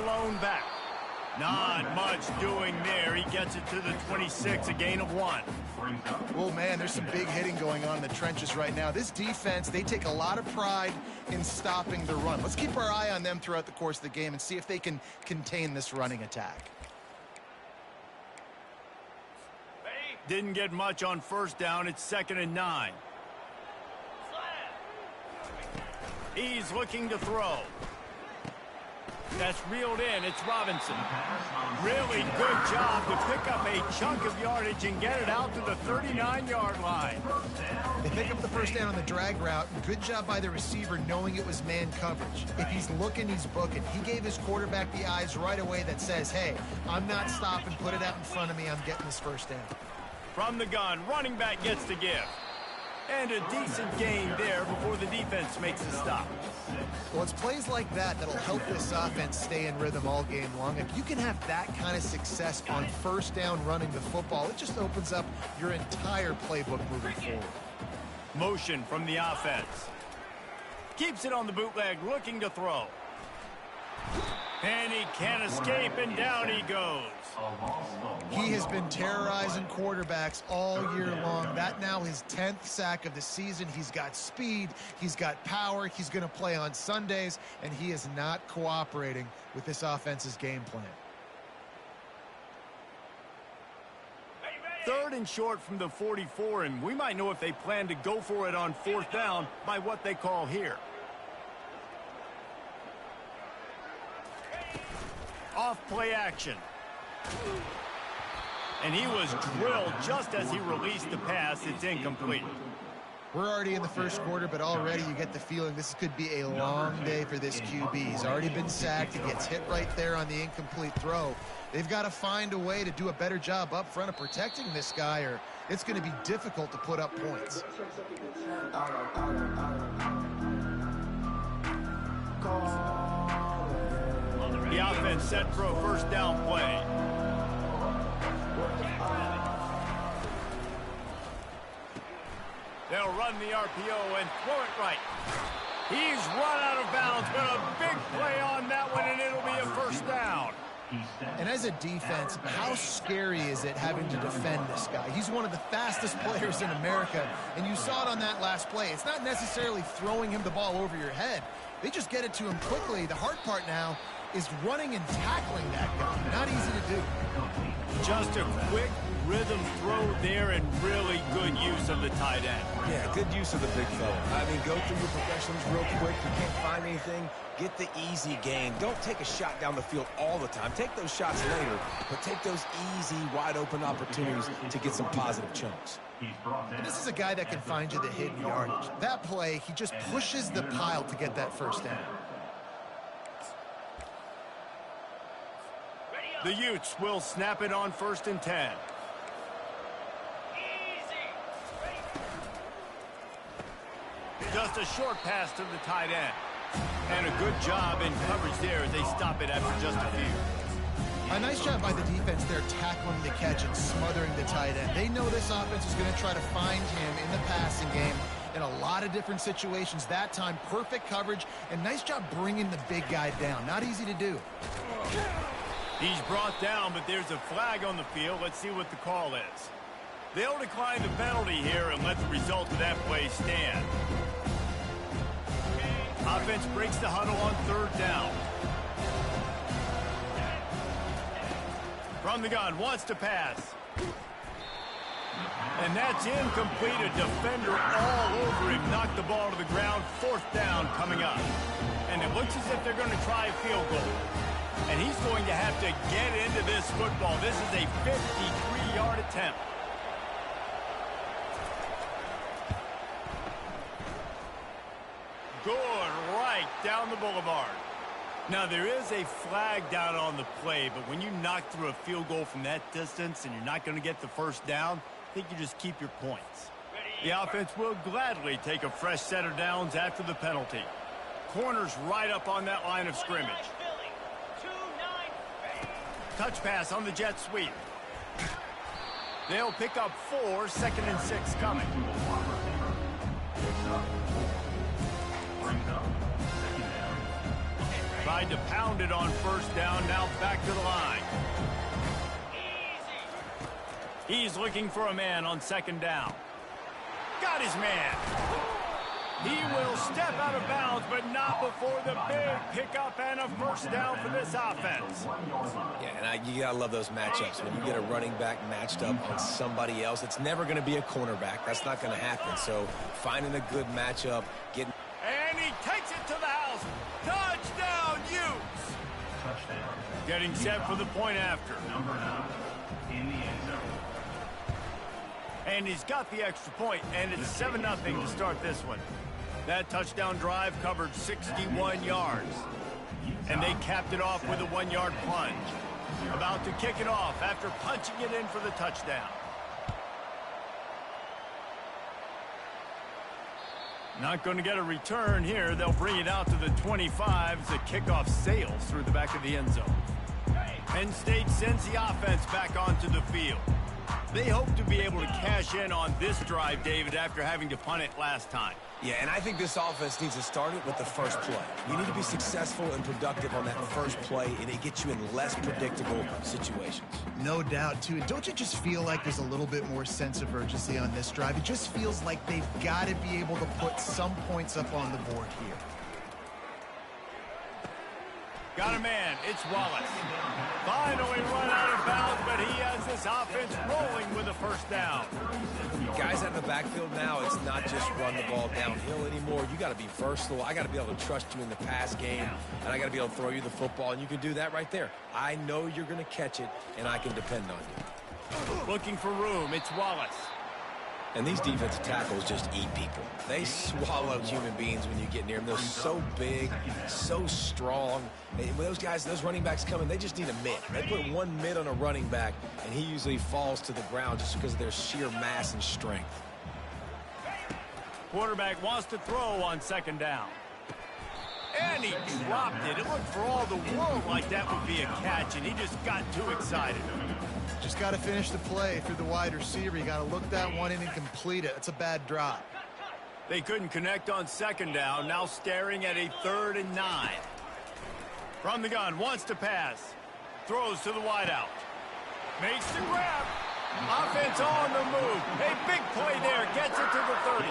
lone back. Not much doing there. He gets it to the 26, a gain of 1. Oh, man, there's some big hitting going on in the trenches right now. This defense, they take a lot of pride in stopping the run. Let's keep our eye on them throughout the course of the game and see if they can contain this running attack. Didn't get much on first down. It's 2nd and 9. He's looking to throw. That's reeled in. It's Robinson. Really good job to pick up a chunk of yardage and get it out to the 39-yard line. They pick up the first down on the drag route. Good job by the receiver knowing it was man coverage. If he's looking, he's booking. He gave his quarterback the eyes right away that says, hey, I'm not stopping. Put it out in front of me. I'm getting this first down. From the gun, running back gets the give. And a decent gain there before the defense makes a stop. Well, it's plays like that that'll help this offense stay in rhythm all game long. If you can have that kind of success on first down running the football, it just opens up your entire playbook moving forward. Motion from the offense. Keeps it on the bootleg, looking to throw. And he can't escape, and down he goes. He has been terrorizing quarterbacks all year long. That now his 10th sack of the season. He's got speed. He's got power. He's going to play on Sundays, and he is not cooperating with this offense's game plan. 3rd and short from the 44, and we might know if they plan to go for it on 4th down by what they call here. Off play action. And he was drilled just as he released the pass. It's incomplete. We're already in the first quarter, but already you get the feeling this could be a long day for this QB. He's already been sacked. He gets hit right there on the incomplete throw. They've got to find a way to do a better job up front of protecting this guy, or it's going to be difficult to put up points. The offense set for a first down play. They'll run the RPO and throw it right. He's run out of bounds, but a big play on that one, and it'll be a first down. And as a defense, how scary is it having to defend this guy? He's one of the fastest players in America, and you saw it on that last play. It's not necessarily throwing him the ball over your head. They just get it to him quickly. The hard part now is running and tackling that guy. Not easy to do. Just a quick rhythm throw there and really good use of the tight end. Yeah, good use of the big fella. I mean, go through your progressions real quick. You can't find anything, get the easy gain. Don't take a shot down the field all the time. Take those shots later, but take those easy, wide-open opportunities to get some positive chunks. This is a guy that can find you the hidden yardage. That play, he just pushes the pile to get that first down. The Utes will snap it on 1st and 10. Just a short pass to the tight end. And a good job in coverage there as they stop it after just a few. A nice job by the defense there tackling the catch and smothering the tight end. They know this offense is going to try to find him in the passing game in a lot of different situations. That time, perfect coverage, and nice job bringing the big guy down. Not easy to do. He's brought down, but there's a flag on the field. Let's see what the call is. They'll decline the penalty here and let the result of that play stand. Offense breaks the huddle on 3rd down. From the gun, wants to pass. And that's incomplete. A defender all over him. Knocked the ball to the ground. 4th down coming up. And it looks as if they're going to try a field goal. And he's going to have to get into this football. This is a 53-yard attempt. Good right down the boulevard. Now, there is a flag down on the play, but when you knock through a field goal from that distance and you're not going to get the first down, I think you just keep your points. The offense will gladly take a fresh set of downs after the penalty. Corners right up on that line of scrimmage. Touch pass on the jet sweep. They'll pick up 4, 2nd and 6 coming. Tried to pound it on first down, now back to the line. He's looking for a man on second down. Got his man. He will step out of bounds, but not before the big pickup and a first down for this offense. Yeah, and you got to love those matchups. When you get a running back matched up on somebody else, it's never going to be a cornerback. That's not going to happen. So finding a good matchup, getting... And he takes it to the house. Touchdown, Utes. Touchdown. Getting set for the point after. Number 9 in the end zone. And he's got the extra point, and it's 7-0 to start this one. That touchdown drive covered 61 yards. And they capped it off with a 1-yard plunge. About to kick it off after punching it in for the touchdown. Not going to get a return here. They'll bring it out to the 25 as the kickoff sails through the back of the end zone. Penn State sends the offense back onto the field. They hope to be able to cash in on this drive, David, after having to punt it last time. Yeah, and I think this offense needs to start it with the first play. You need to be successful and productive on that first play, and it gets you in less predictable situations. No doubt, too. Don't you just feel like there's a little bit more sense of urgency on this drive? It just feels like they've got to be able to put some points up on the board here. Got a man. It's Wallace. Finally run out of bounds, but he has this offense rolling with a first down. Guys out in the backfield now, it's not just run the ball downhill anymore. You got to be versatile. I got to be able to trust you in the pass game, and I got to be able to throw you the football, and you can do that right there. I know you're going to catch it, and I can depend on you. Looking for room. It's Wallace. And these defensive tackles just eat people. They swallow human beings when you get near them. They're so big, so strong. When those guys, those running backs come in, they just need a mid. They put one mid on a running back, and he usually falls to the ground just because of their sheer mass and strength. Quarterback wants to throw on second down. And he dropped it. It looked for all the world like that would be a catch, and he just got too excited. Just got to finish the play through the wide receiver. You got to look that one in and complete it. It's a bad drop. They couldn't connect on second down. Now staring at a 3rd and 9. From the gun, wants to pass. Throws to the wideout. Makes the grab. Offense on the move. A big play there. Gets it to the 30.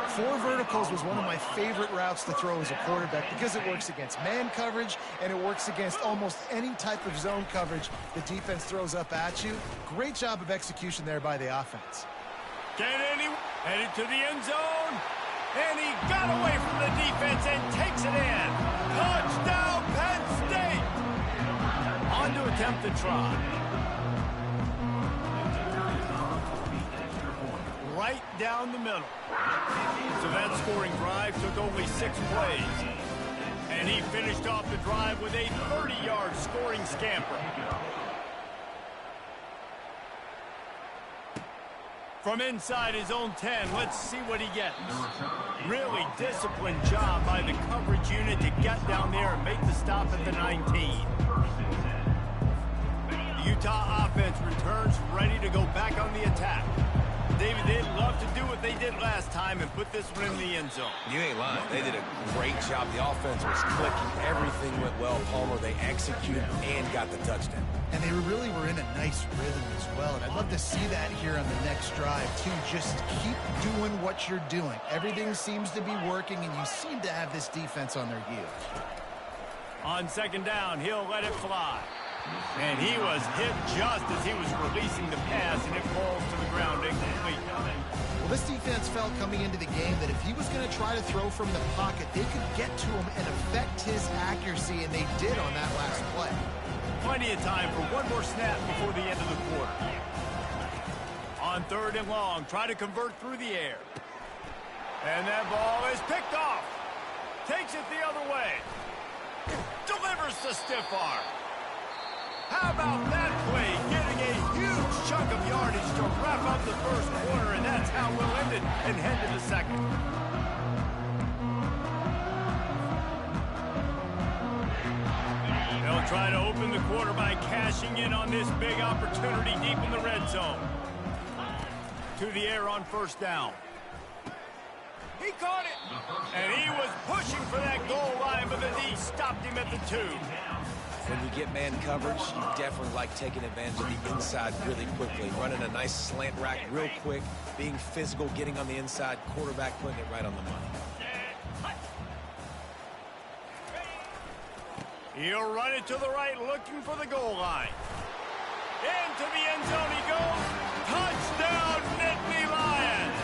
4 verticals was one of my favorite routes to throw as a quarterback because it works against man coverage and it works against almost any type of zone coverage the defense throws up at you. Great job of execution there by the offense. Headed to the end zone. And he got away from the defense and takes it in. Touchdown, Penn State. On to attempt the try. Right down the middle. So that scoring drive took only 6 plays. And he finished off the drive with a 30-yard scoring scamper. From inside his own 10, let's see what he gets. Really disciplined job by the coverage unit to get down there and make the stop at the 19. The Utah offense returns ready to go back on the attack. David, they'd love to do what they did last time and put this one in the end zone. You ain't lying. They did a great job. The offense was clicking. Everything went well. Palmer, they executed and got the touchdown. And they really were in a nice rhythm as well. And I'd love to see that here on the next drive, too. Just keep doing what you're doing. Everything seems to be working, and you seem to have this defense on their heels. On second down, he'll let it fly. And he was hit just as he was releasing the pass, and it falls to the ground incomplete. Well, this defense felt coming into the game that if he was going to try to throw from the pocket, they could get to him and affect his accuracy, and they did on that last play. Plenty of time for one more snap before the end of the quarter. On 3rd and long, try to convert through the air. And that ball is picked off. Takes it the other way. Delivers the stiff arm. How about that play, getting a huge chunk of yardage to wrap up the first quarter, and that's how we'll end it and head to the second. They'll try to open the quarter by cashing in on this big opportunity deep in the red zone. To the air on first down. He caught it. And he was pushing for that goal line, but the D stopped him at the 2. When you get man coverage, you definitely like taking advantage of the inside really quickly. Running a nice slant rack real quick, being physical, getting on the inside, quarterback putting it right on the money. He'll run it to the right, looking for the goal line. Into the end zone he goes. Touchdown, Nittany Lions!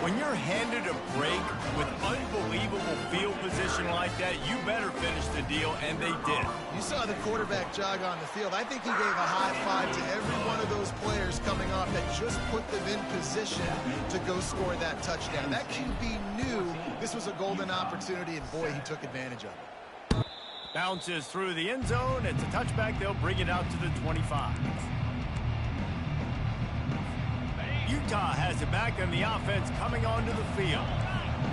When you're handed a break with unbelievable field position like that, you better finish the deal, and they did. You saw the quarterback jog on the field. I think he gave a high five to every one of those players coming off that just put them in position to go score that touchdown. That QB knew this was a golden opportunity, and boy, he took advantage of it. Bounces through the end zone. It's a touchback. They'll bring it out to the 25. Utah has it back on the offense coming onto the field.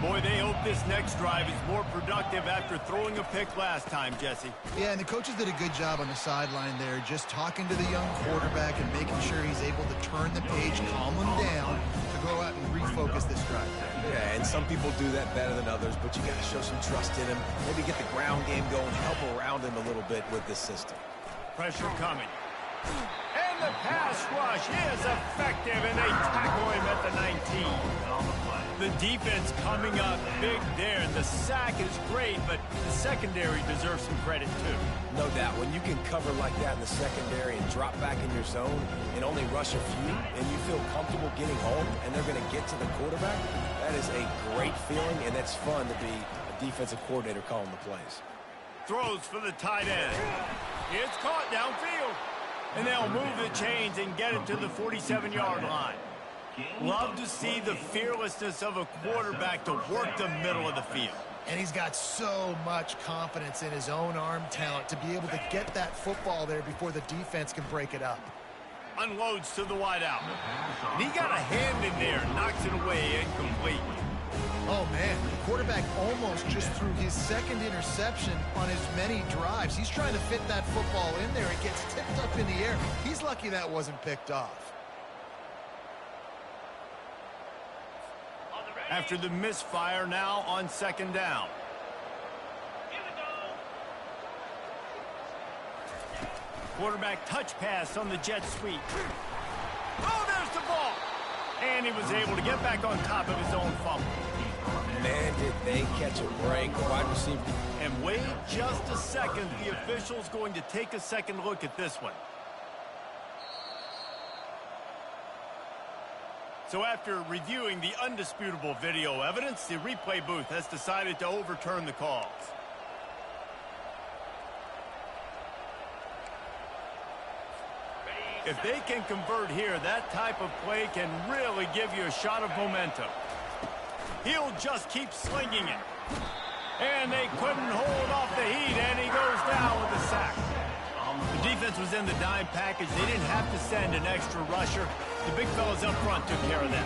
Boy, they hope this next drive is more productive after throwing a pick last time, Jesse. Yeah, and the coaches did a good job on the sideline there, just talking to the young quarterback and making sure he's able to turn the page, calm him down, to go out and refocus this drive. Yeah, and some people do that better than others, but you got to show some trust in him. Maybe get the ground game going, help around him a little bit with this system. Pressure coming. And the pass rush is effective, and they tackle him at the 19. The defense coming up big there. The sack is great, but the secondary deserves some credit, too. No doubt. When you can cover like that in the secondary and drop back in your zone and only rush a few, and you feel comfortable getting home, and they're going to get to the quarterback, that is a great feeling, and it's fun to be a defensive coordinator calling the plays. Throws for the tight end. It's caught downfield. And they'll move the chains and get it to the 47-yard line. Love to see the fearlessness of a quarterback to work the middle of the field. And he's got so much confidence in his own arm talent to be able to get that football there before the defense can break it up. Unloads to the wideout. And he got a hand in there, knocks it away, incomplete. Oh, man, the quarterback almost just threw his second interception on as many drives. He's trying to fit that football in there. It gets tipped up in the air. He's lucky that wasn't picked off. After the misfire, now on second down. Quarterback touch pass on the jet sweep. Oh, there's the ball. And he was able to get back on top of his own fumble. Man, did they catch a break. Wide receiver. And wait just a second. The official's going to take a second look at this one. So after reviewing the undisputable video evidence, the replay booth has decided to overturn the calls. If they can convert here, that type of play can really give you a shot of momentum. He'll just keep slinging it. And they couldn't hold off the heat, and he goes down with a sack. The defense was in the dime package. They didn't have to send an extra rusher. The big fellas up front took care of that.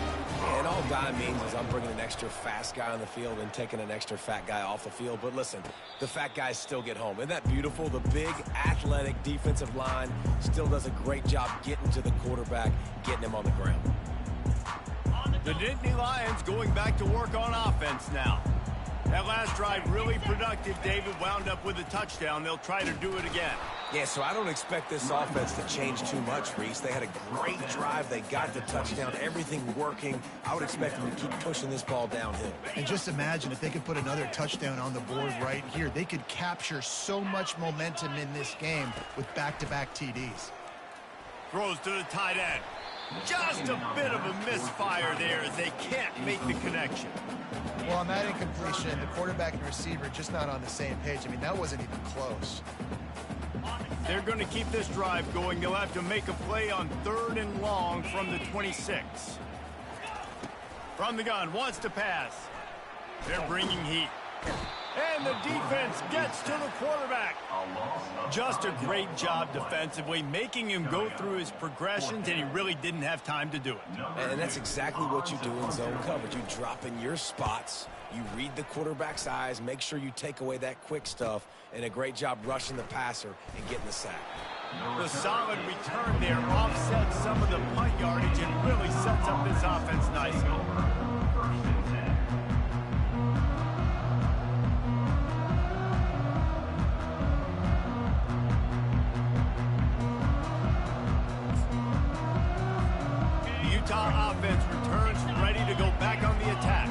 And all dime means is I'm bringing an extra fast guy on the field and taking an extra fat guy off the field. But listen, the fat guys still get home. Isn't that beautiful? The big, athletic defensive line still does a great job getting to the quarterback, getting him on the ground. The Nittany Lions going back to work on offense now. That last drive really productive. David wound up with a touchdown. They'll try to do it again. Yeah, so I don't expect this offense to change too much, Reese. They had a great drive. They got the touchdown. Everything working. I would expect them to keep pushing this ball downhill. And just imagine if they could put another touchdown on the board right here. They could capture so much momentum in this game with back-to-back TDs. Throws to the tight end. Just a bit of a misfire there as they can't make the connection. Well, on that incompletion, the quarterback and receiver just not on the same page. I mean, that wasn't even close. They're going to keep this drive going. They'll have to make a play on 3rd and long from the 26. From the gun, wants to pass. They're bringing heat. And the defense gets to the quarterback. Just a great job defensively, making him go through his progressions, and he really didn't have time to do it. And that's exactly what you do in zone coverage. You drop in your spots, you read the quarterback's eyes, make sure you take away that quick stuff, and a great job rushing the passer and getting the sack. The solid return there offsets some of the punt yardage and really sets up this offense nicely. The Utah offense returns ready to go back on the attack.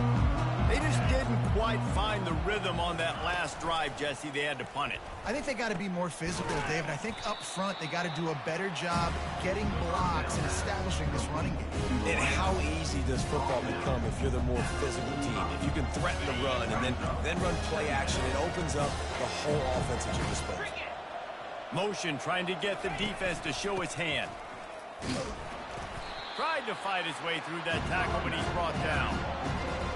They just didn't quite find the rhythm on that last drive, Jesse. They had to punt it. I think they got to be more physical, David. I think up front they got to do a better job getting blocks and establishing this running game. And how easy does football become if you're the more physical team? If you can threaten the run and then run play action, it opens up the whole offense at your disposal. Motion trying to get the defense to show his hand. Tried to fight his way through that tackle, but he's brought down.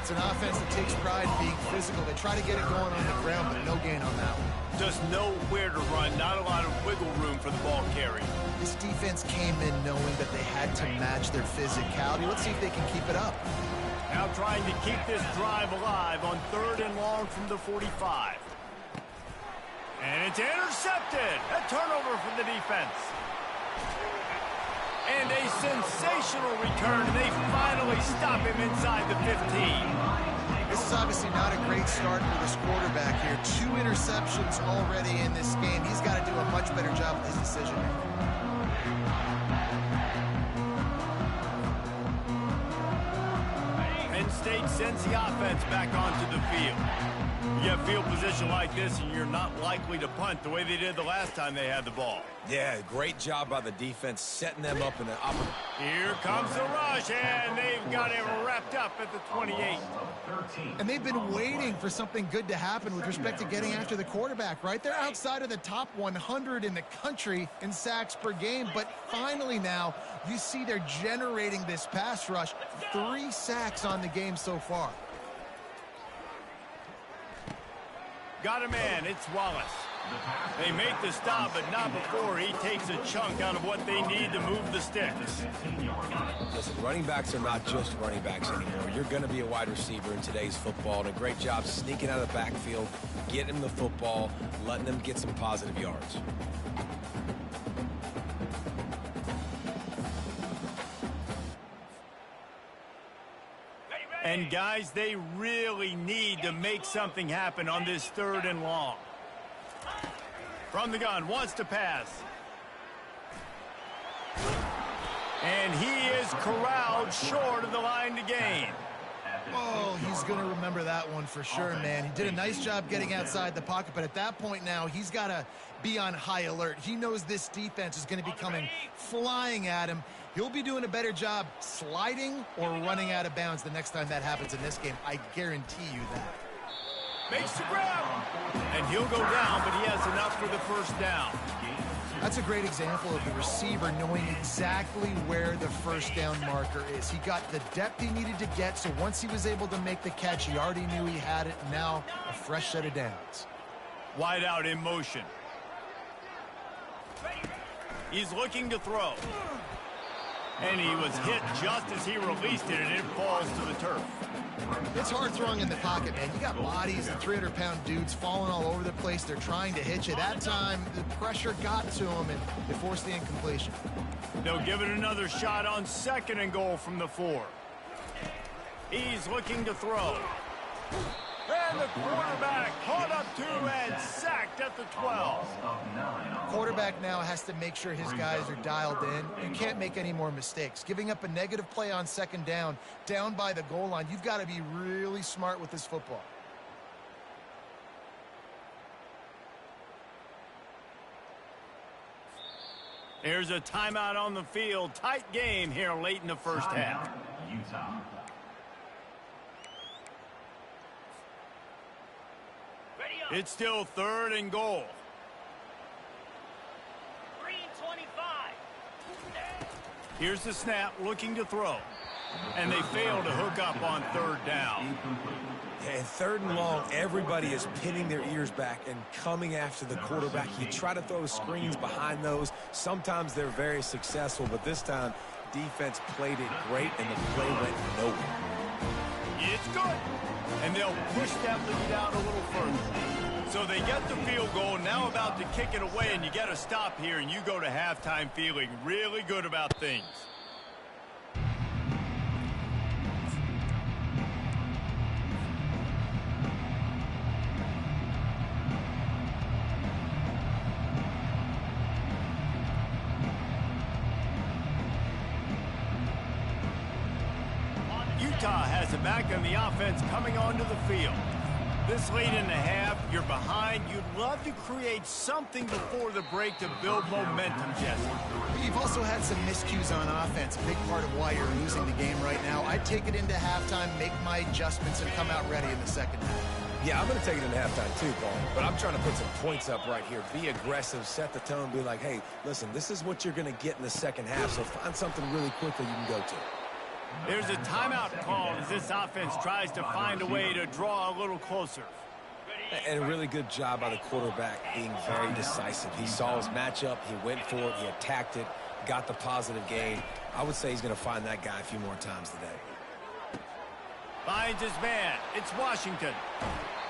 It's an offense that takes pride in being physical. They try to get it going on the ground, but no gain on that one. Just know where to run, not a lot of wiggle room for the ball carry. This defense came in knowing that they had to match their physicality. Let's see if they can keep it up. Now trying to keep this drive alive on 3rd and long from the 45. And it's intercepted. A turnover for the defense. And a sensational return, and they finally stop him inside the 15. This is obviously not a great start for this quarterback here. 2 interceptions already in this game. He's got to do a much better job with his decision making. Penn State sends the offense back onto the field. You get field position like this, and you're not likely to punt the way they did the last time they had the ball. Yeah, great job by the defense setting them up in the opportunity. Here comes the rush, and they've got it wrapped up at the 28. And they've been waiting for something good to happen with respect to getting after the quarterback, right? They're outside of the top 100 in the country in sacks per game, but finally now you see they're generating this pass rush. 3 sacks on the game so far. Got a man, it's Wallace. They make the stop, but not before he takes a chunk out of what they need to move the sticks. Listen, running backs are not just running backs anymore. You're going to be a wide receiver in today's football, and a great job sneaking out of the backfield, getting them the football, letting them get some positive yards. And guys, they really need to make something happen on this 3rd and long. From the gun, wants to pass. And he is corralled short of the line to gain. Oh, he's going to remember that one for sure, man. He did a nice job getting outside the pocket, but at that point now, he's got to be on high alert. He knows this defense is going to be coming flying at him. He'll be doing a better job sliding or running out of bounds the next time that happens in this game. I guarantee you that. Makes the grab. And he'll go down, but he has enough for the first down. That's a great example of the receiver knowing exactly where the first down marker is. He got the depth he needed to get, so once he was able to make the catch, he already knew he had it. Now, a fresh set of downs. Wide out in motion. He's looking to throw. And he was hit just as he released it, and it falls to the turf. It's hard throwing in the pocket, man. You got bodies and 300-pound dudes falling all over the place. They're trying to hit you. That time, the pressure got to him, and it forced the incompletion. They'll give it another shot on 2nd and goal from the 4. He's looking to throw. And the quarterback caught up to and sacked at the 12. Quarterback now has to make sure his guys are dialed in. You can't make any more mistakes. Giving up a negative play on 2nd down by the goal line, you've got to be really smart with this football. Here's a timeout on the field. Tight game here late in the first half. Utah. It's still 3rd and goal. 3:25. Here's the snap, looking to throw. And they fail to hook up on 3rd down. And 3rd and long, everybody is pinning their ears back and coming after the quarterback. You try to throw screens behind those. Sometimes they're very successful, but this time, defense played it great, and the play went nowhere. It's good. And they'll push that lead out a little further. So they get the field goal, now about to kick it away, and you get a stop here, and you go to halftime feeling really good about things. Utah has it back and the offense coming onto the field. This late in the half, you're behind. You'd love to create something before the break to build momentum, Jesse. You've also had some miscues on offense, a big part of why you're losing the game right now. I'd take it into halftime, make my adjustments, and come out ready in the second half. Yeah, I'm going to take it into halftime too, Paul. But I'm trying to put some points up right here. Be aggressive, set the tone, be like, hey, listen, this is what you're going to get in the second half, so find something really quickly you can go to. There's a timeout called as this offense tries to find a way to draw a little closer. And a really good job by the quarterback being very decisive. He saw his matchup, he went for it, he attacked it, got the positive gain. I would say he's going to find that guy a few more times today. Finds his man. It's Washington.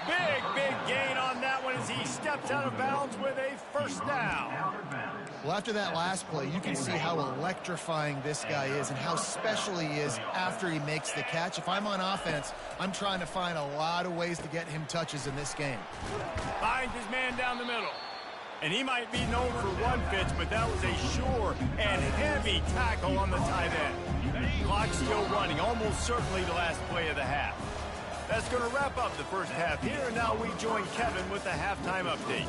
Big gain on that one as he steps out of bounds with a first down. Well, after that last play, you can see how electrifying this guy is and how special he is after he makes the catch. If I'm on offense, I'm trying to find a lot of ways to get him touches in this game. Finds his man down the middle. And he might be known for one pitch, but that was a sure and heavy tackle on the tight end. Clock still running, almost certainly the last play of the half. That's going to wrap up the first half here, and now we join Kevin with the halftime update.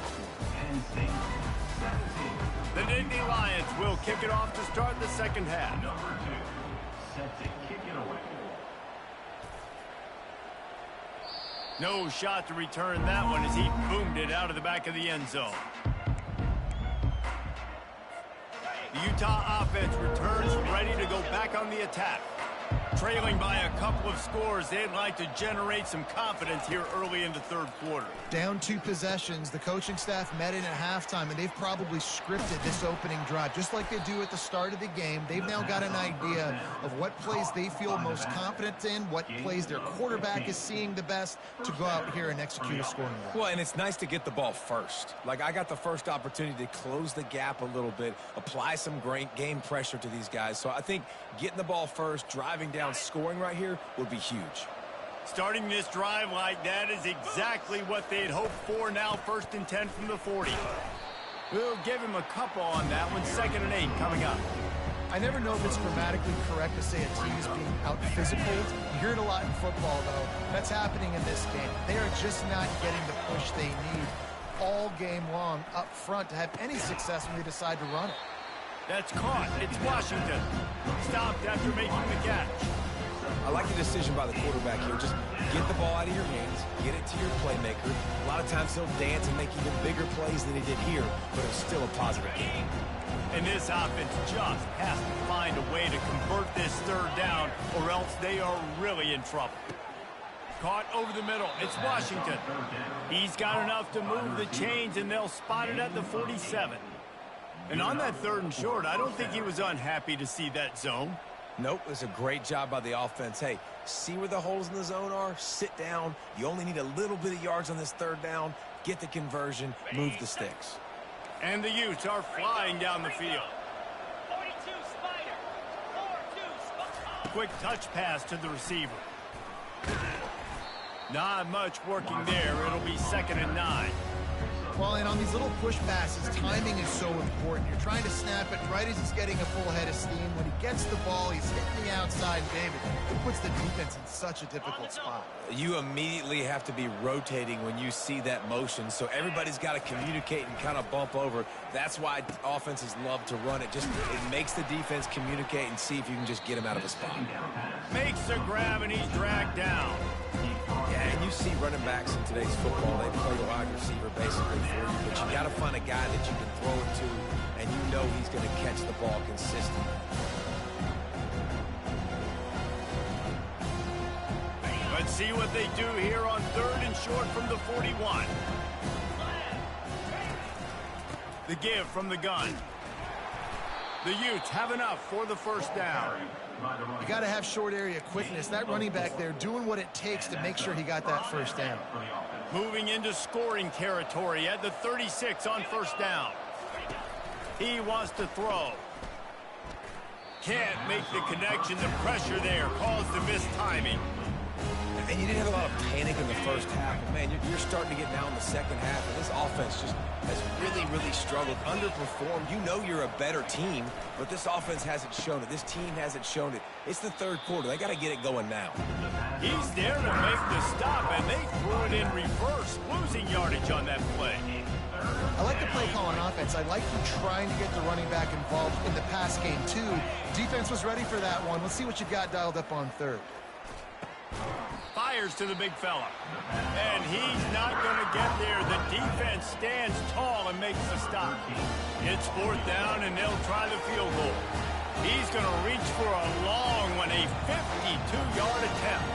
The Nittany Lions will kick it off to start the second half. Number 2, set to kick it away. No shot to return that one as he boomed it out of the back of the end zone. The Utah offense returns ready to go back on the attack. Trailing by a couple of scores, they'd like to generate some confidence here early in the third quarter. Down 2 possessions, the coaching staff met in at halftime, and they've probably scripted this opening drive. Just like they do at the start of the game, they've now got an idea of what plays they feel most confident in, what plays their quarterback is seeing the best to go out here and execute a scoring drive. Well, and it's nice to get the ball first. Like, I got the first opportunity to close the gap a little bit, apply some great game pressure to these guys. So I think getting the ball first, driving down, scoring right here would be huge. Starting this drive like that is exactly what they'd hoped for. Now 1st and 10 from the 40. We'll give him a couple on that one. 2nd and 8 coming up. I never know if it's grammatically correct to say a team is being out-physical. You hear it a lot in football, though. That's happening in this game. They are just not getting the push they need all game long up front to have any success when they decide to run it. That's caught. It's Washington. Stopped after making the catch. I like the decision by the quarterback here. Just get the ball out of your hands, get it to your playmaker. A lot of times he'll dance and make even bigger plays than he did here, but it's still a positive game. And this offense just has to find a way to convert this third down, or else they are really in trouble. Caught over the middle. It's Washington. He's got enough to move the chains, and they'll spot it at the 47. And on that 3rd and short, I don't think he was unhappy to see that zone. Nope, it's a great job by the offense. Hey, see where the holes in the zone are? Sit down. You only need a little bit of yards on this 3rd down. Get the conversion. Move the sticks. And the Utes are flying down the field. 42 Spider. 4-2 Spider. Quick touch pass to the receiver. Not much working there. It'll be 2nd and 9. Well, and on these little push passes, timing is so important. You're trying to snap it right as he's getting a full head of steam. When he gets the ball, he's hitting the outside, David. It puts the defense in such a difficult spot. You immediately have to be rotating when you see that motion, so everybody's got to communicate and kind of bump over. That's why offenses love to run it. Just it makes the defense communicate and see if you can just get him out of a spot. Makes the grab, and he's dragged down. Yeah, and you see running backs in today's football, they play the wide receiver basically for you, but you got to find a guy that you can throw it to, and you know he's going to catch the ball consistently. Let's see what they do here on 3rd and short from the 41. The give from the gun. The Utes have enough for the first down. You got to have short area quickness. That running back there doing what it takes to make sure he got that first down. Moving into scoring territory at the 36 on 1st down. He wants to throw. Can't make the connection. The pressure there caused the missed timing. And you didn't have a lot of panic in the first half. But, man, you're starting to get now in the second half. And this offense just has really, really struggled, underperformed. You know you're a better team, but this offense hasn't shown it. This team hasn't shown it. It's the third quarter. They got to get it going now. He's there to make the stop, and they threw it in reverse, losing yardage on that play. I like the play call on offense. I like you trying to get the running back involved in the pass game, too. Defense was ready for that one. Let's see what you got dialed up on third. Fires to the big fella. And he's not going to get there. The defense stands tall and makes the stop. It's fourth down, and they'll try the field goal. He's going to reach for a long one, a 52-yard attempt.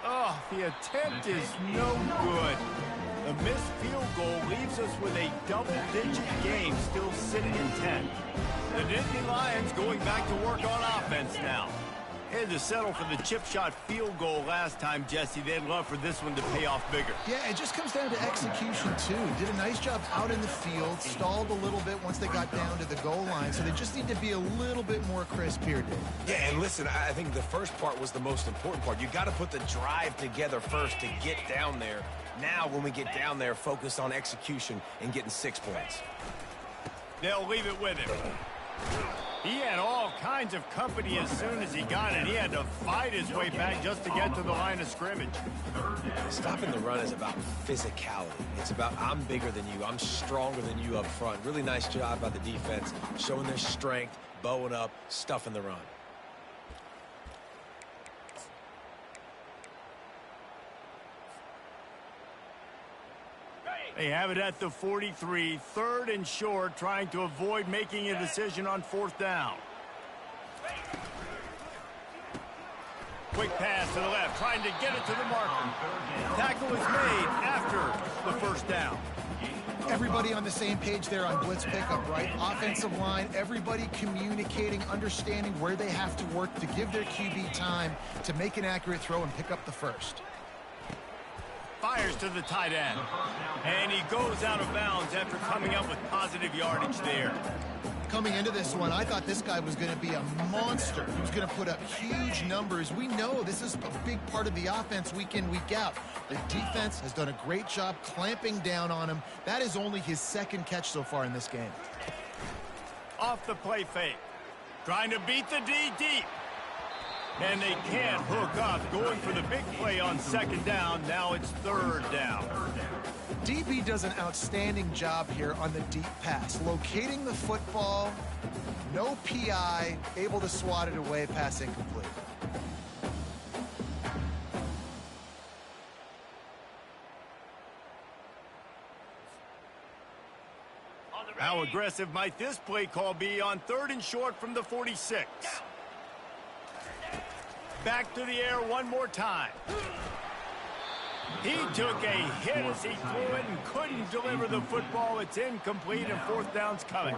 Oh, the attempt is no good. The missed field goal leaves us with a double-digit game still sitting in 10. The Nittany Lions going back to work on offense now. Had to settle for the chip shot field goal last time, Jesse. They'd love for this one to pay off bigger. Yeah, it just comes down to execution, too. Did a nice job out in the field, stalled a little bit once they got down to the goal line, so they just need to be a little bit more crisp here, Dave. Yeah, and listen, I think the first part was the most important part. You got to put the drive together first to get down there. Now, when we get down there, focus on execution and getting 6 points. They'll leave it with him. He had all kinds of company as soon as he got it. He had to fight his way back just to get to the line of scrimmage. Stopping the run is about physicality. It's about I'm bigger than you. I'm stronger than you up front. Really nice job by the defense, showing their strength, bowing up, stuffing the run. They have it at the 43, third and short, trying to avoid making a decision on fourth down. Quick pass to the left, trying to get it to the marker. Tackle is made after the first down. Everybody on the same page there on blitz pickup, right? Offensive line, everybody communicating, understanding where they have to work to give their QB time to make an accurate throw and pick up the first. Fires to the tight end. And he goes out of bounds after coming up with positive yardage there. Coming into this one, I thought this guy was going to be a monster. He was going to put up huge numbers. We know this is a big part of the offense week in, week out. The defense has done a great job clamping down on him. That is only his second catch so far in this game. Off the play fake. Trying to beat the D deep. And they can't hook up. Going for the big play on second down. Now it's third down. DB does an outstanding job here on the deep pass. Locating the football, no PI, able to swat it away, pass incomplete. How aggressive might this play call be on third and short from the 46? Back to the air one more time. He took a hit as he threw it and couldn't deliver the football. It's incomplete and fourth down's coming.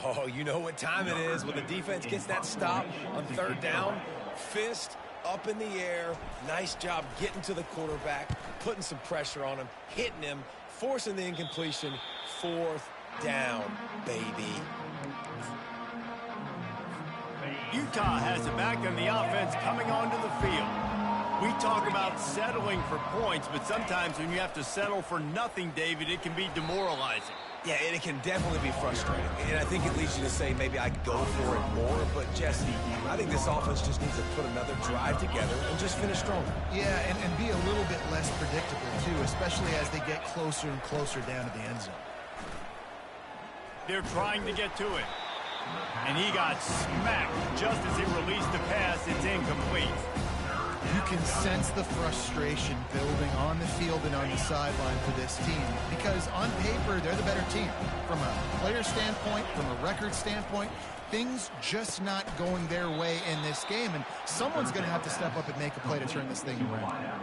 Oh, you know what time it is when the defense gets that stop on third down. Fist up in the air. Nice job getting to the quarterback, putting some pressure on him, hitting him, forcing the incompletion. Fourth down, baby. Utah has it back on the offense coming onto the field. We talk about settling for points, but sometimes when you have to settle for nothing, David, it can be demoralizing. Yeah, and it can definitely be frustrating. And I think it leads you to say maybe I go for it more. But, Jesse, I think this offense just needs to put another drive together and just finish strong. Yeah, and be a little bit less predictable, too, especially as they get closer and closer down to the end zone. They're trying to get to it. And he got smacked just as he released the pass. It's incomplete. You can sense the frustration building on the field and on the sideline for this team because on paper, they're the better team. From a player standpoint, from a record standpoint, things just not going their way in this game, and someone's going to have to step up and make a play to turn this thing around.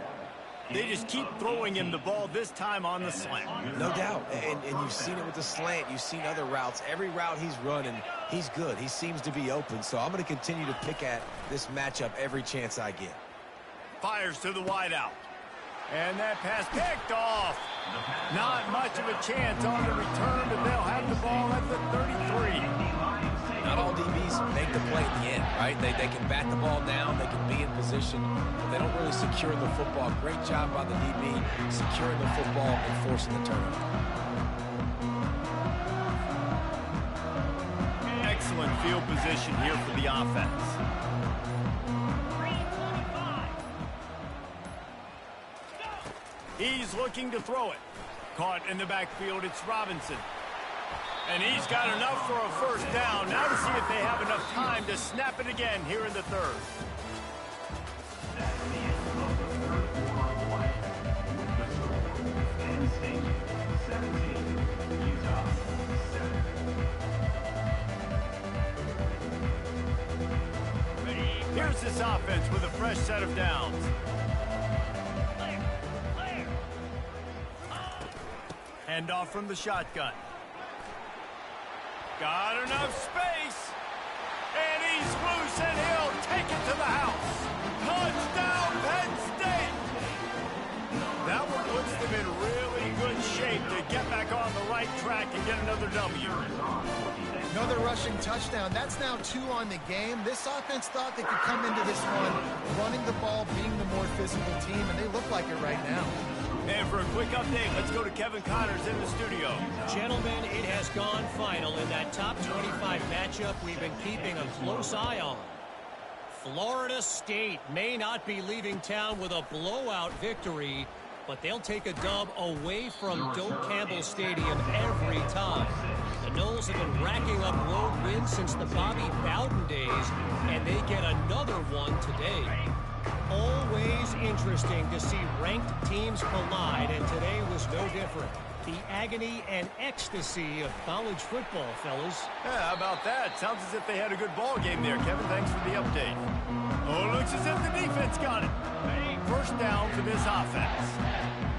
They just keep throwing him the ball, this time on the slant. No doubt, and you've seen it with the slant. You've seen other routes. Every route he's running, he's good. He seems to be open, so I'm going to continue to pick at this matchup every chance I get. Fires to the wideout. And that pass picked off. Not much of a chance on the return, but they'll have the ball at the 33. Not all DBs make the play at the end, right? They can bat the ball down, they can be in position, but they don't really secure the football. Great job by the DB securing the football and forcing the turnover. Excellent field position here for the offense. He's looking to throw it. Caught in the backfield, it's Robinson. And he's got enough for a first down. Now to see if they have enough time to snap it again here in the third. Here's this offense with a fresh set of downs. Handoff from the shotgun. Got enough space. And he's loose, and he'll take it to the house. Touchdown, Penn State. That one puts them in really good shape to get back on the right track and get another W. Another rushing touchdown. That's now 2 on the game. This offense thought they could come into this one running the ball, being the more physical team, and they look like it right now. And for a quick update, let's go to Kevin Connors in the studio. Gentlemen, it has gone final in that top 25 matchup we've been keeping a close eye on. Florida State may not be leaving town with a blowout victory, but they'll take a dub away from Doak Campbell Stadium every time. The Noles have been racking up road wins since the Bobby Bowden days, and they get another one today. Always interesting to see ranked teams collide, and today was no different. The agony and ecstasy of college football, fellas. Yeah, how about that? Sounds as if they had a good ball game there, Kevin. Thanks for the update. Oh, looks as if the defense got it. First down for this offense.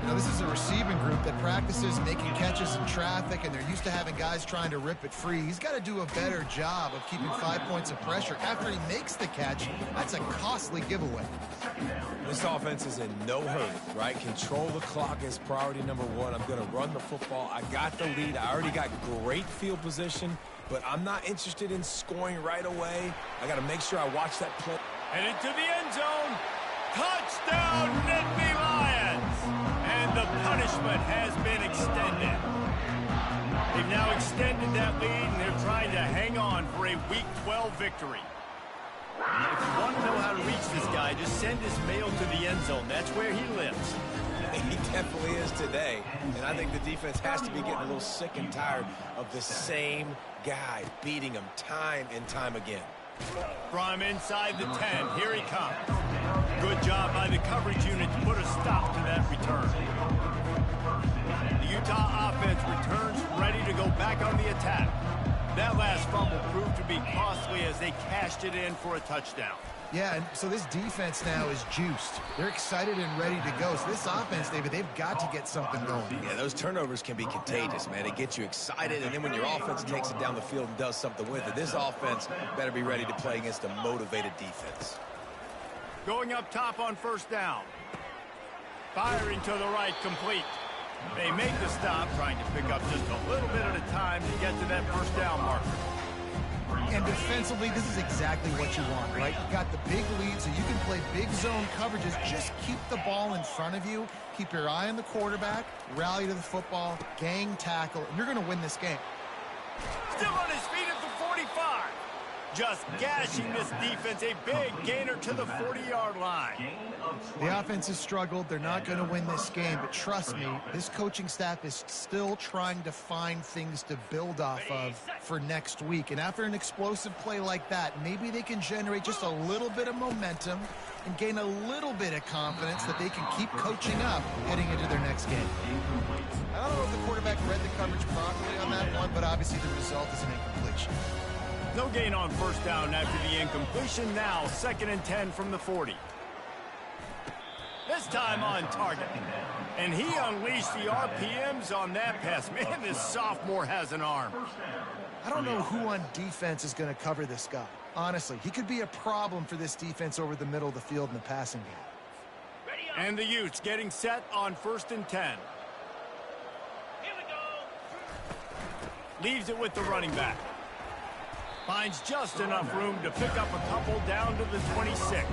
You know, this is a receiving group that practices making catches in traffic, and they're used to having guys trying to rip it free. He's got to do a better job of keeping 5 points of pressure. After he makes the catch, that's a costly giveaway. This offense is in no hurry, right? Control the clock is priority number 1. I'm going to run the football. I got the lead. I already got great field position, but I'm not interested in scoring right away. I got to make sure I watch that play. Headed to the end zone. Touchdown, Nittany Lions! And the punishment has been extended. They've now extended that lead, and they're trying to hang on for a Week 12 victory. If you want to know how to reach this guy, just send his mail to the end zone. That's where he lives. He definitely is today. And I think the defense has to be getting a little sick and tired of the same guy beating him time and time again. From inside the 10, here he comes. Good job by the coverage unit to put a stop to that return. The Utah offense returns ready to go back on the attack. That last fumble proved to be costly as they cashed it in for a touchdown. Yeah, and so this defense now is juiced. They're excited and ready to go. So this offense, David, they've got to get something going. Yeah, those turnovers can be contagious, man. It gets you excited, and then when your offense takes it down the field and does something with it, this offense better be ready to play against a motivated defense. Going up top on first down. Firing to the right, complete. They make the stop, trying to pick up just a little bit at a time to get to that first down marker. And defensively, this is exactly what you want, right? You got the big lead, so you can play big zone coverages. Just keep the ball in front of you. Keep your eye on the quarterback. Rally to the football. Gang tackle. And you're going to win this game. Still on his feet at the 45. Just gashing this defense. A big gainer to the 40-yard line. The offense has struggled. They're not going to win this game. But trust me, this coaching staff is still trying to find things to build off of for next week. And after an explosive play like that, maybe they can generate just a little bit of momentum and gain a little bit of confidence that they can keep coaching up heading into their next game. I don't know if the quarterback read the coverage properly on that one, but obviously the result is an incompletion. No gain on first down after the incompletion. Now 2nd and 10 from the 40. This time on target. And he unleashed the RPMs on that pass. Man, this sophomore has an arm. I don't know who on defense is going to cover this guy. Honestly, he could be a problem for this defense over the middle of the field in the passing game. And the Utes getting set on 1st and 10. Here we go. Leaves it with the running back. Finds just enough room to pick up a couple down to the 26.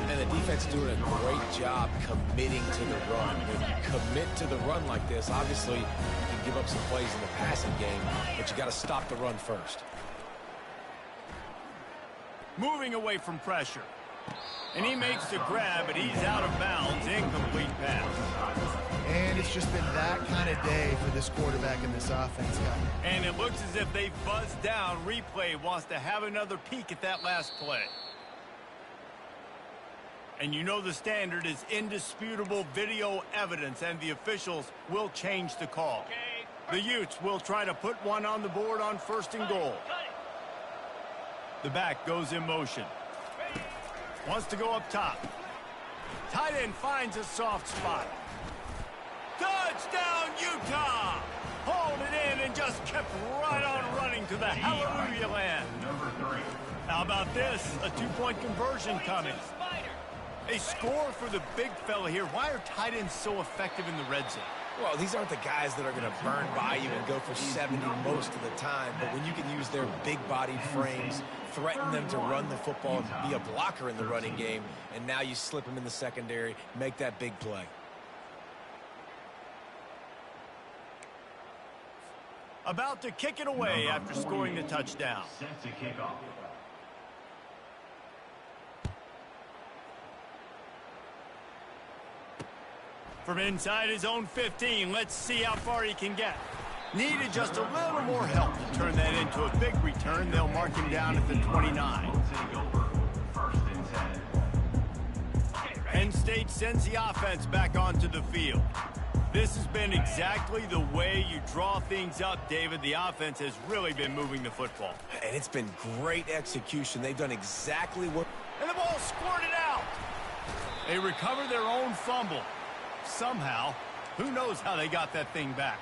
And the defense doing a great job committing to the run. When you commit to the run like this, obviously you can give up some plays in the passing game, but you got to stop the run first. Moving away from pressure. And he makes the grab, but he's out of bounds. Incomplete pass. And it's just been that kind of day for this quarterback in this offense, guy. And it looks as if they buzzed down. Replay wants to have another peek at that last play. And you know the standard is indisputable video evidence, and the officials will change the call. The Utes will try to put one on the board on 1st and goal. The back goes in motion. Wants to go up top. Tight end finds a soft spot. Touchdown, Utah! Hauled it in and just kept right on running to the hallelujah land. How about this? A 2-point conversion coming. A score for the big fella here. Why are tight ends so effective in the red zone? Well, these aren't the guys that are going to burn by you and go for 70 most of the time, but when you can use their big-bodied frames, threaten them to run the football and be a blocker in the running game, and now you slip them in the secondary, make that big play. About to kick it away after scoring the touchdown. Set to kick off. From inside his own 15, let's see how far he can get. Needed just a little more help to turn that into a big return. They'll mark him down at the 29. Penn State sends the offense back onto the field. This has been exactly the way you draw things up, David. The offense has really been moving the football. And it's been great execution. They've done exactly what... And the ball squirted out. They recover their own fumble. Somehow, who knows how they got that thing back.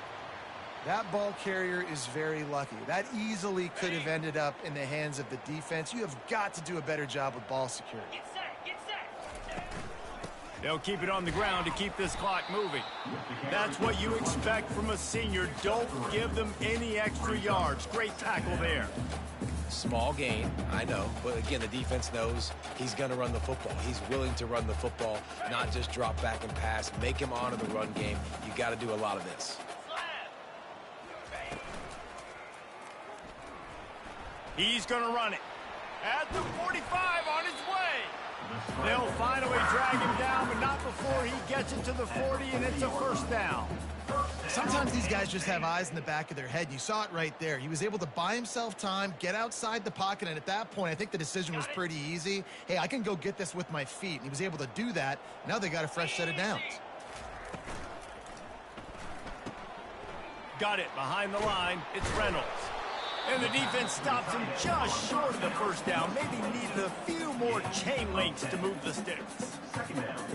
That ball carrier is very lucky. That easily could have ended up in the hands of the defense. You have got to do a better job with ball security. Get set, get set. They'll keep it on the ground to keep this clock moving. That's what you expect from a senior. Don't give them any extra yards. Great tackle there. Small gain, I know, but again, the defense knows he's going to run the football. He's willing to run the football, not just drop back and pass, make him honor the run game. You got to do a lot of this. He's going to run it. At the 45 on his way. They'll finally drag him down, but not before he gets it to the 40, and it's a 1st down. Sometimes these guys just have eyes in the back of their head. You saw it right there. He was able to buy himself time, get outside the pocket, and at that point, I think the decision was pretty easy. Hey, I can go get this with my feet. And he was able to do that. Now they got a fresh set of downs. Got it behind the line. It's Reynolds. And the defense stops him just short of the 1st down. Maybe needed a few more chain links to move the sticks.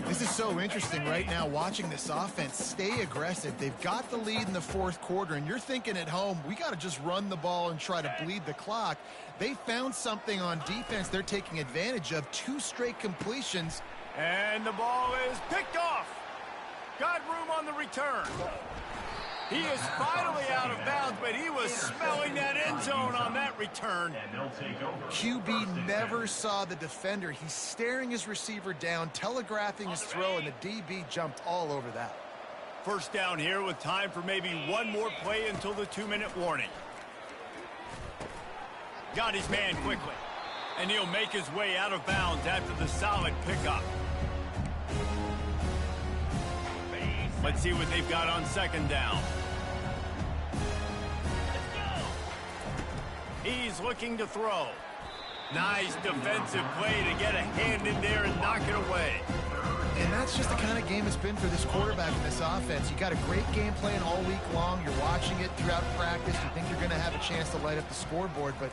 This is so interesting right now, watching this offense stay aggressive. They've got the lead in the 4th quarter, and you're thinking at home, we got to just run the ball and try to bleed the clock. They found something on defense they're taking advantage of. 2 straight completions. And the ball is picked off. Got room on the return. He is finally out of bounds, but he was smelling that end zone on that return. QB never saw the defender. He's staring his receiver down, telegraphing his throw, and the DB jumped all over that. 1st down here with time for maybe one more play until the 2-minute warning. Got his man quickly, and he'll make his way out of bounds after the solid pickup. Let's see what they've got on 2nd down. He's looking to throw. Nice defensive play to get a hand in there and knock it away. And that's just the kind of game it's been for this quarterback in this offense. You got a great game plan all week long. You're watching it throughout practice. You think you're going to have a chance to light up the scoreboard, but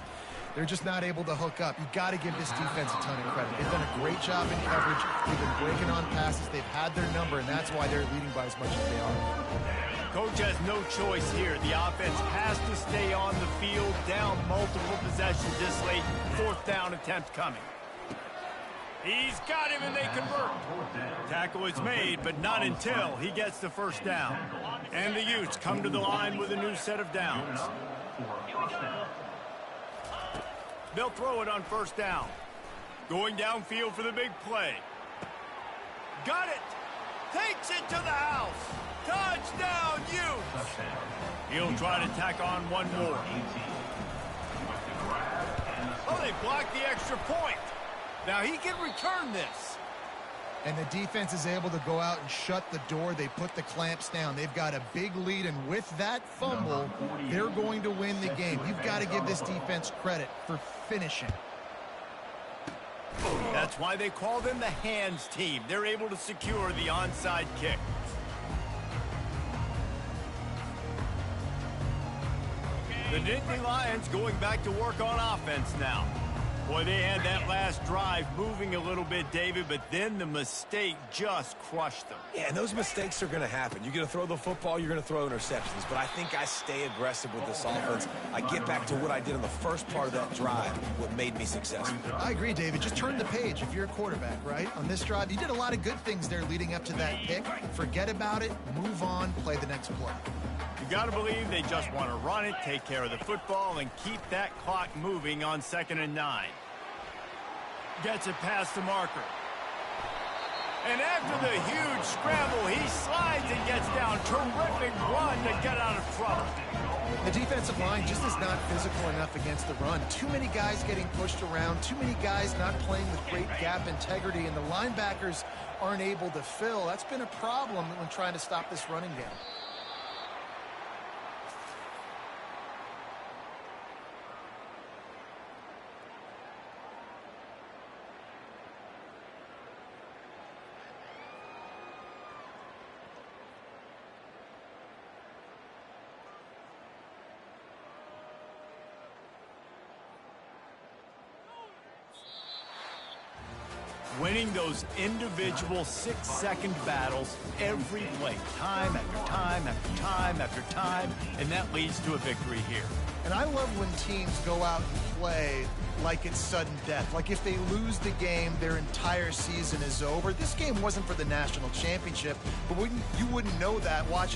they're just not able to hook up. You got to give this defense a ton of credit. They've done a great job in coverage. They've been breaking on passes. They've had their number, and that's why they're leading by as much as they are. Coach has no choice here. The offense has to stay on the field, down multiple possessions this late. 4th down attempt coming. He's got him, and they convert. Tackle is made, but not until he gets the first down. And the Utes come to the line with a new set of downs. They'll throw it on first down. Going downfield for the big play. Got it. Takes it to the house. Touchdown, Utes. He'll try to tack on one more. Oh, they blocked the extra point. Now he can return this. And the defense is able to go out and shut the door. They put the clamps down. They've got a big lead, and with that fumble, they're going to win the game. You've got to give this defense credit for finishing. That's why they call them the hands team. They're able to secure the onside kick. The Nittany Lions going back to work on offense now. Boy, they had that last drive moving a little bit, David, but then the mistake just crushed them. Yeah, and those mistakes are going to happen. You're going to throw the football, you're going to throw interceptions. But I think I stay aggressive with this offense. I get back to what I did in the first part of that drive, what made me successful. I agree, David. Just turn the page if you're a quarterback, right? On this drive, you did a lot of good things there leading up to that pick. Forget about it, move on, play the next play. You got to believe they just want to run it, take care of the football, and keep that clock moving on 2nd and 9. Gets it past the marker. And after the huge scramble, he slides and gets down. Terrific run to get out of trouble. The defensive line just is not physical enough against the run. Too many guys getting pushed around, too many guys not playing with great gap integrity, and the linebackers aren't able to fill. That's been a problem when trying to stop this running game. Winning those individual 6-second battles every play, time after time after time after time, and that leads to a victory here. And I love when teams go out and play like it's sudden death. Like if they lose the game, their entire season is over. This game wasn't for the national championship, but you wouldn't know that watching